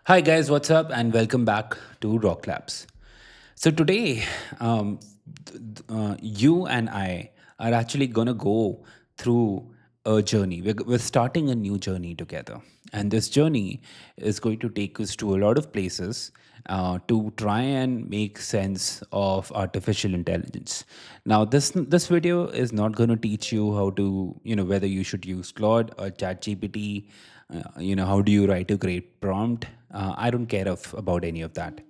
Hi guys, what's up? And welcome back to Rock Labs. So today, you and I are actually gonna go through a journey. We're starting a new journey together, and this journey is going to take us to a lot of places to try and make sense of artificial intelligence. Now, this video is not going to teach you how to, whether you should use Claude or ChatGPT. How do you write a great prompt? I don't care about any of that.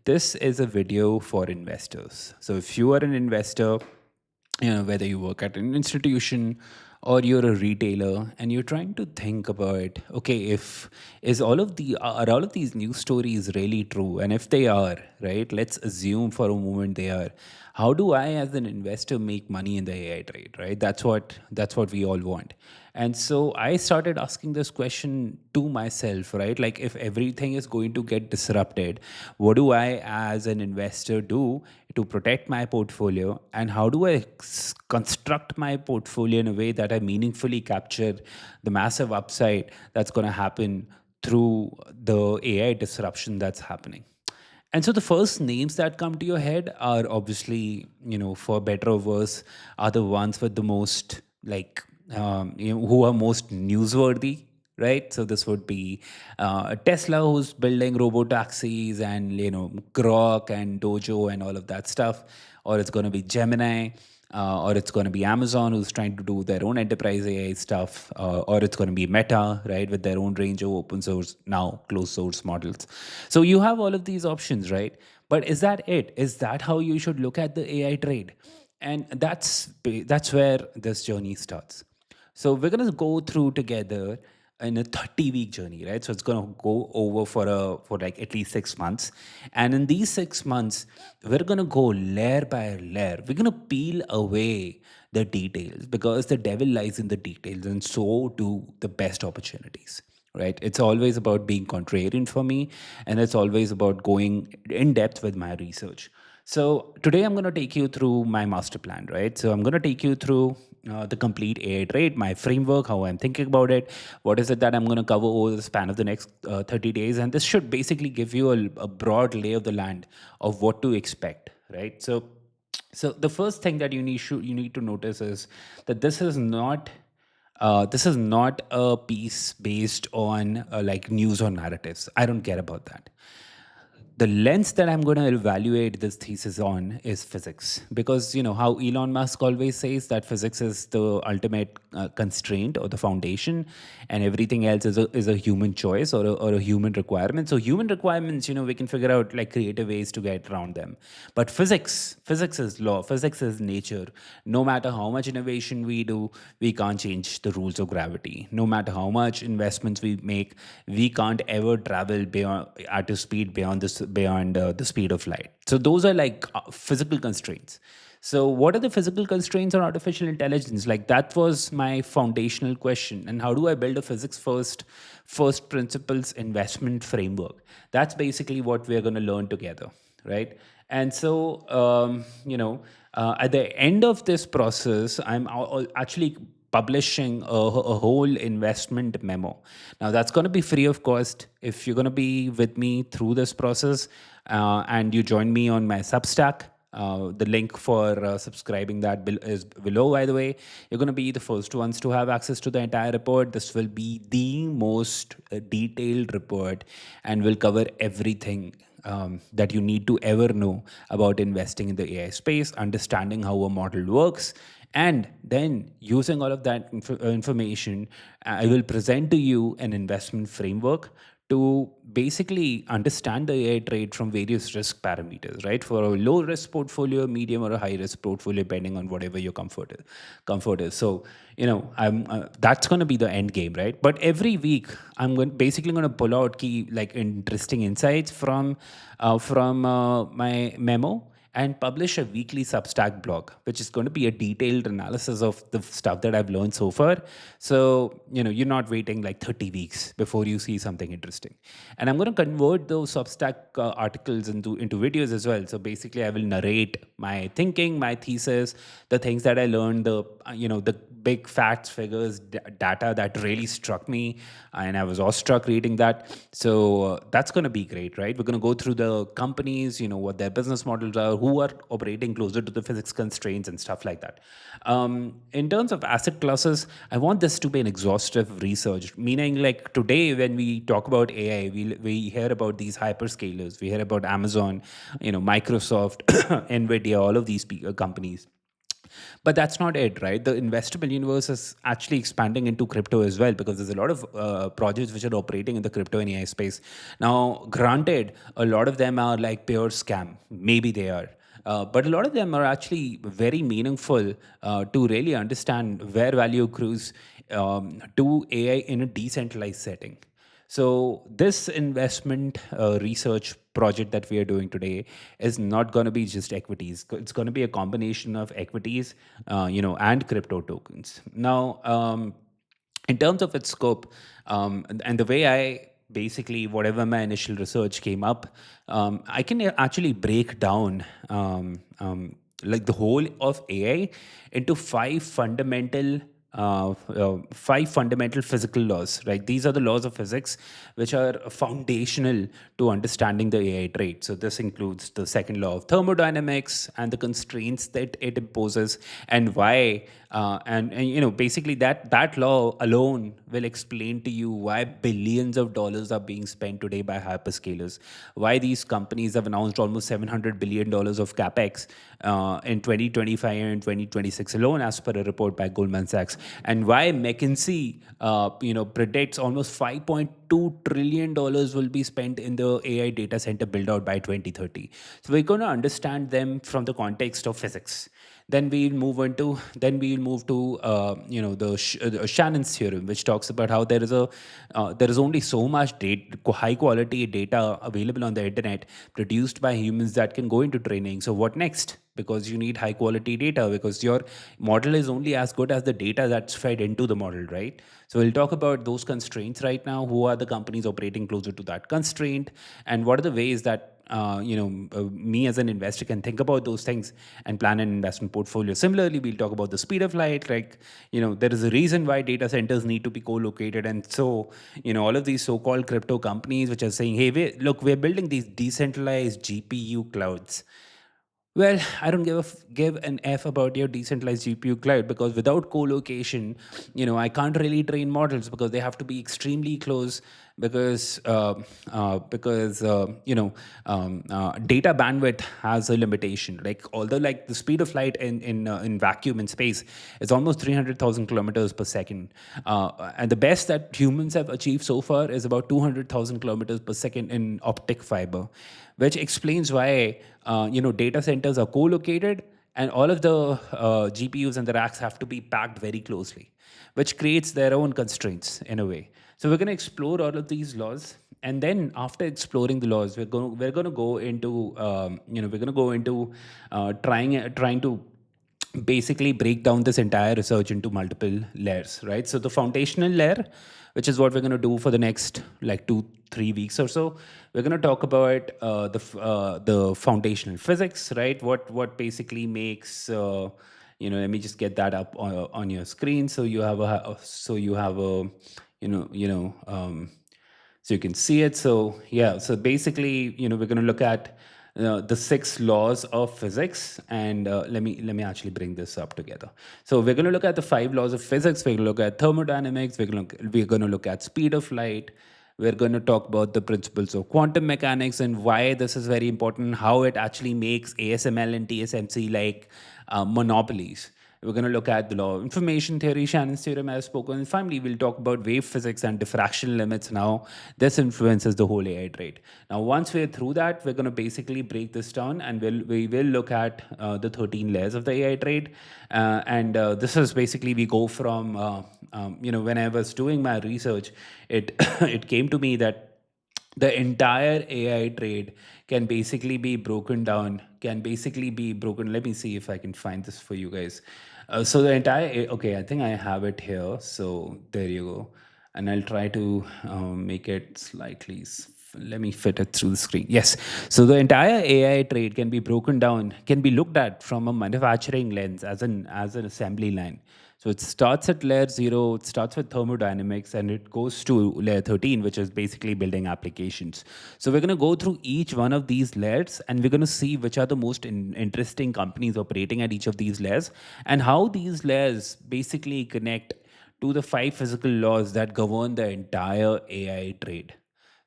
This is a video for investors. So if you are an investor, whether you work at an institution or you're a retailer and you're trying to think about, okay, if is all of the are all of these news stories really true, and if they are, right, let's assume for a moment they are. How do I as an investor make money in the AI trade, right? That's what we all want. And so I started asking this question to myself, right? Like, if everything is going to get disrupted, what do I as an investor do to protect my portfolio? And how do I construct my portfolio in a way that I meaningfully capture the massive upside that's going to happen through the AI disruption that's happening? And so the first names that come to your head are obviously, for better or worse, are the ones with the most, like, who are most newsworthy, right? So this would be Tesla, who's building robo taxis, and Grok and Dojo and all of that stuff, or it's going to be Gemini, or it's going to be Amazon, who's trying to do their own enterprise AI stuff, or it's going to be Meta, right, with their own range of open source, now closed source models. So you have all of these options, right? But is that it? Is that how you should look at the AI trade? And that's where this journey starts. So we're gonna go through together in a 30-week journey, right? So it's gonna go over for like at least 6 months. And in these 6 months, we're gonna go layer by layer. We're gonna peel away the details because the devil lies in the details, and so do the best opportunities. Right? It's always about being contrarian for me, and it's always about going in depth with my research. So today I'm going to take you through my master plan, right? So I'm going to take you through the complete AI trade, my framework, how I'm thinking about it, what is it that I'm going to cover over the span of the next 30 days. And this should basically give you a broad lay of the land of what to expect, right? So the first thing that you need to notice is that this is not a piece based on like news or narratives. I don't care about that. The lens that I'm going to evaluate this thesis on is physics, because how Elon Musk always says that physics is the ultimate constraint or the foundation, and everything else is a human choice or a human requirement. So human requirements, we can figure out like creative ways to get around them. But physics is law, physics is nature. No matter how much innovation we do, we can't change the rules of gravity. No matter how much investments we make, we can't ever travel beyond at a speed beyond the speed of light. So those are like physical constraints. So what are the physical constraints on artificial intelligence? Like, that was my foundational question. And how do I build a physics first principles investment framework? That's basically what we're going to learn together, right? And so at the end of this process, actually publishing a whole investment memo. Now, that's going to be free of cost if you're going to be with me through this process, and you join me on my Substack. The link for subscribing that is below, by the way. You're going to be the first ones to have access to the entire report. This will be the most detailed report and will cover everything that you need to ever know about investing in the AI space, understanding how a model works, and then using all of that information, I will present to you an investment framework to basically understand the AI trade from various risk parameters, right? For a low risk portfolio, medium or a high risk portfolio, depending on whatever your comfort is. So, I'm that's going to be the end game, right? But every week, basically going to pull out key like interesting insights from my memo, and publish a weekly Substack blog, which is going to be a detailed analysis of the stuff that I've learned so far. So, you're not waiting like 30 weeks before you see something interesting. And I'm going to convert those Substack articles into videos as well. So basically, I will narrate my thinking, my thesis, the things that I learned, the big facts, figures, data that really struck me, and I was awestruck reading that. So that's going to be great, right? We're going to go through the companies, what their business models are, who are operating closer to the physics constraints and stuff like that. In terms of asset classes, I want this to be an exhaustive research, meaning like today when we talk about AI, we hear about these hyperscalers, we hear about Amazon, Microsoft, NVIDIA, all of these companies. But that's not it, right? The investable universe is actually expanding into crypto as well, because there's a lot of projects which are operating in the crypto and AI space. Now, granted, a lot of them are like pure scam. Maybe they are. But a lot of them are actually very meaningful to really understand where value accrues to AI in a decentralized setting. So this investment research project that we are doing today is not going to be just equities. It's going to be a combination of equities, and crypto tokens. Now, in terms of its scope, and the way I basically whatever my initial research came up, I can actually break down like the whole of AI into five fundamental physical laws, right? These are the laws of physics which are foundational to understanding the AI trade. So this includes the second law of thermodynamics and the constraints that it imposes, and why, and basically that law alone will explain to you why billions of dollars are being spent today by hyperscalers, why these companies have announced almost $700 billion of capex in 2025 and 2026 alone, as per a report by Goldman Sachs, and why McKinsey, predicts almost $5.2 trillion will be spent in the AI data center build out by 2030. So we're going to understand them from the context of physics. Then we'll move to the Shannon's theorem, which talks about how there is only so much high quality data available on the internet produced by humans that can go into training. So what next? Because you need high quality data, because your model is only as good as the data that's fed into the model, right? So we'll talk about those constraints right now. Who are the companies operating closer to that constraint, and what are the ways that me as an investor can think about those things and plan an investment portfolio. Similarly, we'll talk about the speed of light. Like, there is a reason why data centers need to be co-located. And so, all of these so-called crypto companies which are saying, hey, look, we're building these decentralized GPU clouds. Well, I don't give an F about your decentralized GPU cloud, because without co-location, I can't really train models because they have to be extremely close, because data bandwidth has a limitation. Like, although like the speed of light in vacuum in space is almost 300,000 kilometers per second, and the best that humans have achieved so far is about 200,000 kilometers per second in optic fiber, which explains why data centers are co-located, and all of the GPUs and the racks have to be packed very closely, which creates their own constraints in a way. So we're going to explore all of these laws, and then after exploring the laws, we're going to go into trying to basically break down this entire research into multiple layers, right? So the foundational layer, which is what we're going to do for the next like 2-3 weeks or so, we're going to talk about the foundational physics, right? What basically makes let me just get that up on your screen, so you have a so you can see it. So yeah, so basically, we're going to look at the 6 laws of physics, and let me actually bring this up together. So we're going to look at the 5 laws of physics. We're going to look at thermodynamics. We're going to look at speed of light. We're going to talk about the principles of quantum mechanics and why this is very important, how it actually makes ASML and TSMC like monopolies. We're going to look at the law of information theory, Shannon's theorem, as spoken. And finally, we'll talk about wave physics and diffraction limits and how this influences the whole AI trade. Now, once we're through that, we're going to basically break this down, and we will look at the 13 layers of the AI trade. And this is basically, we go from, when I was doing my research, it, it came to me that the entire AI trade can basically be broken down can basically be broken. Let me see if I can find this for you guys. So the entire, okay, I think I have it here. So there you go. And I'll try to make it slightly, let me fit it through the screen. Yes. So the entire AI trade can be broken down, can be looked at from a manufacturing lens as an assembly line. So it starts at layer 0, it starts with thermodynamics, and it goes to layer 13, which is basically building applications. So we're going to go through each one of these layers, and we're going to see which are the most interesting companies operating at each of these layers, and how these layers basically connect to the 5 physical laws that govern the entire AI trade.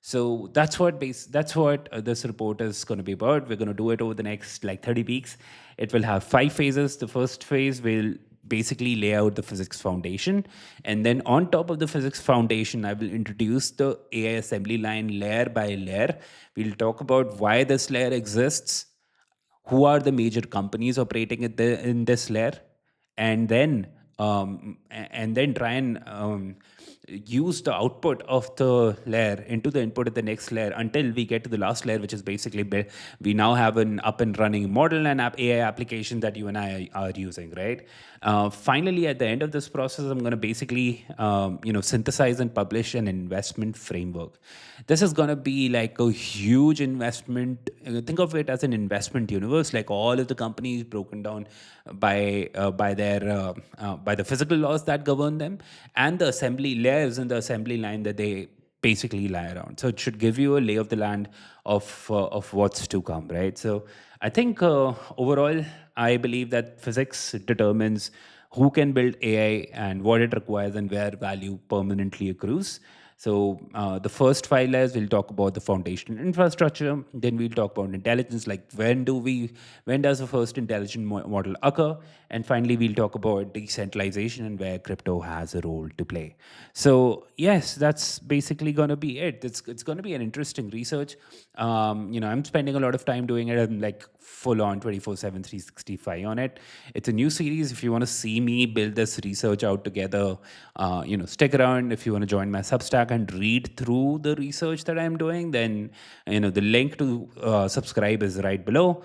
So that's what this report is going to be about. We're going to do it over the next like 30 weeks. It will have 5 phases. The first phase will basically lay out the physics foundation, and then on top of the physics foundation, I will introduce the AI assembly line layer by layer. We'll talk about why this layer exists, who are the major companies operating in this layer, and then try and use the output of the layer into the input of the next layer until we get to the last layer, which is basically we now have an up and running model and AI application that you and I are using, right? Finally, at the end of this process, I'm going to basically synthesize and publish an investment framework. This is going to be like a huge investment. Think of it as an investment universe, like all of the companies broken down by the physical laws that govern them, and the assembly layers in the assembly line that they basically lie around. So it should give you a lay of the land of what's to come, right? So I think overall, I believe that physics determines who can build AI and what it requires and where value permanently accrues. So the first 5 layers, we'll talk about the foundational infrastructure. Then we'll talk about intelligence, like when does the first intelligent model occur? And finally, we'll talk about decentralization and where crypto has a role to play. So yes, that's basically going to be it. It's going to be an interesting research. I'm spending a lot of time doing it. I'm like full on 24/7, 365 on it. It's a new series. If you want to see me build this research out together, stick around. If you want to join my Substack and read through the research that I'm doing, then the link to subscribe is right below.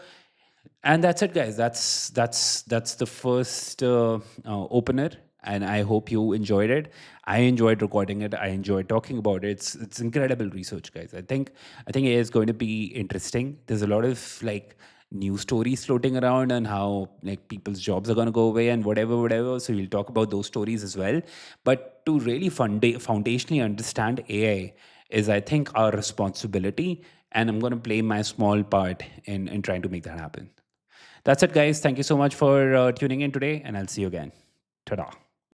And that's it, guys. That's the first opener, and I hope you enjoyed it. I enjoyed recording it. I enjoyed talking about it. It's incredible research, guys. I think it is going to be interesting. There's a lot of like news stories floating around and how like people's jobs are going to go away and whatever. So we'll talk about those stories as well. But to really foundationally understand AI is, I think, our responsibility, and I'm going to play my small part in trying to make that happen. That's it, guys. Thank you so much for tuning in today, and I'll see you again. Ta-da.